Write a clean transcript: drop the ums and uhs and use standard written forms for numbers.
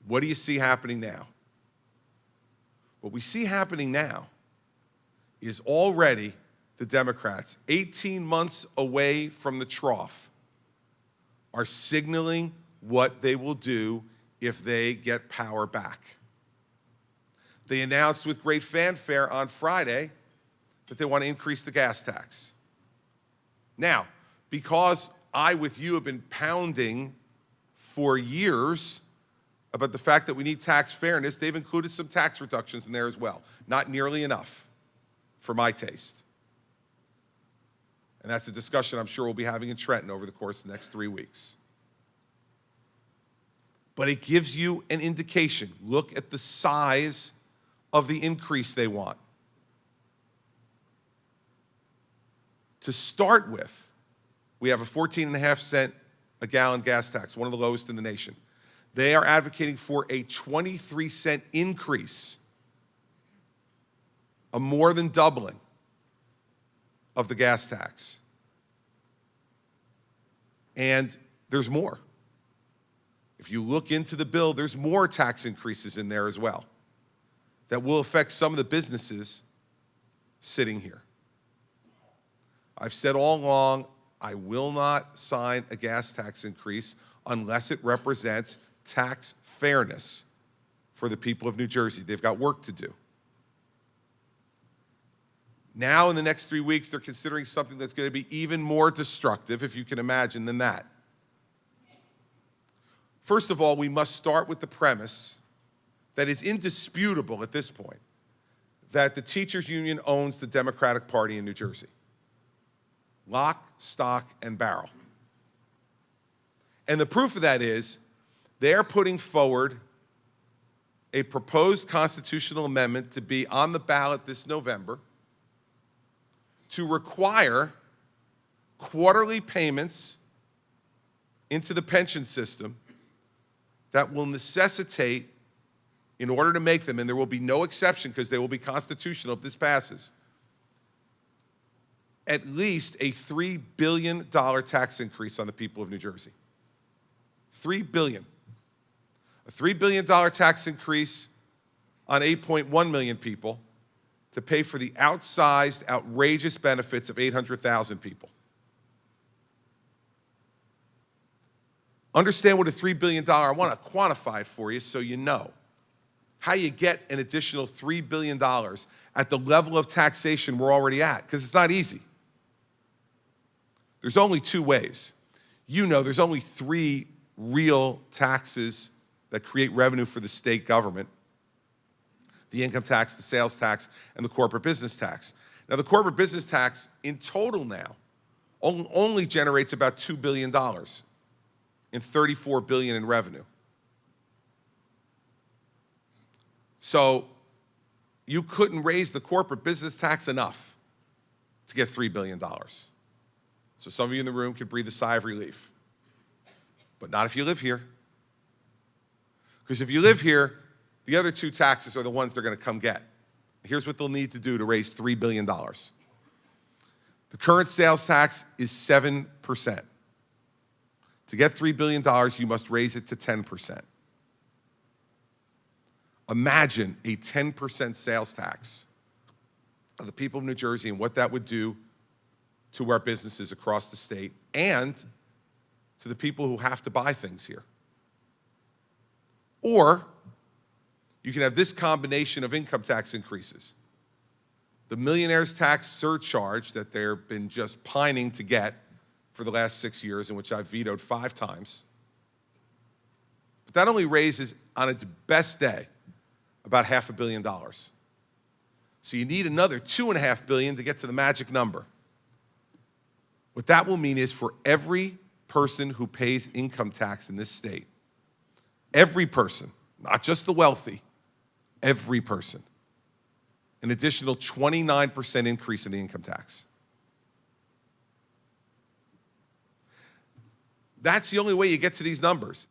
What do you see happening now? What we see happening now is already the Democrats, 18 months away from the trough, are signaling what they will do if they get power back. They announced with great fanfare on Friday that they want to increase the gas tax. Now, because I, with you, have been pounding for years about the fact that we need tax fairness, they've included some tax reductions in there as well. Not nearly enough for my taste. And that's a discussion I'm sure we'll be having in Trenton over the course of the next 3 weeks. But it gives you an indication. Look at the size of the increase they want. To start with, we have a 14.5 cent a gallon gas tax, one of the lowest in the nation. They are advocating for a 23-cent increase, a more than doubling of the gas tax. And there's more. If you look into the bill, there's more tax increases in there as well that will affect some of the businesses sitting here. I've said all along, I will not sign a gas tax increase unless it represents tax fairness for the people of New Jersey. They've got work to do. Now, in the next 3 weeks, they're considering something that's going to be even more destructive, if you can imagine, than that. First of all, we must start with the premise that is indisputable at this point, that the teachers' union owns the Democratic Party in New Jersey. Lock, stock, and barrel. And the proof of that is they're putting forward a proposed constitutional amendment to be on the ballot this November to require quarterly payments into the pension system that will necessitate, in order to make them, and there will be no exception because they will be constitutional if this passes, at least a $3 billion tax increase on the people of New Jersey. $3 billion. A $3 billion tax increase on 8.1 million people to pay for the outsized, outrageous benefits of 800,000 people. Understand what a $3 billion, I want to quantify it for you so you know how you get an additional $3 billion at the level of taxation we're already at, because it's not easy. There's only two ways. You know there's only 3 real taxes that create revenue for the state government: the income tax, the sales tax, and the corporate business tax. Now, the corporate business tax in total now only generates about $2 billion in $34 billion in revenue. So you couldn't raise the corporate business tax enough to get $3 billion. So some of you in the room could breathe a sigh of relief. But not if you live here. Because if you live here, the other 2 taxes are the ones they're going to come get. Here's what they'll need to do to raise $3 billion. The current sales tax is 7%. To get $3 billion, you must raise it to 10%. Imagine a 10% sales tax of the people of New Jersey and what that would do to our businesses across the state and to the people who have to buy things here. Or you can have this combination of income tax increases. The millionaire's tax surcharge that they've been just pining to get for the last 6 years, in which I've vetoed 5 times. But that only raises, on its best day, about $500 million. So you need another $2.5 billion to get to the magic number. What that will mean is for every person who pays income tax in this state, every person, not just the wealthy, every person, an additional 29% increase in the income tax. That's the only way you get to these numbers.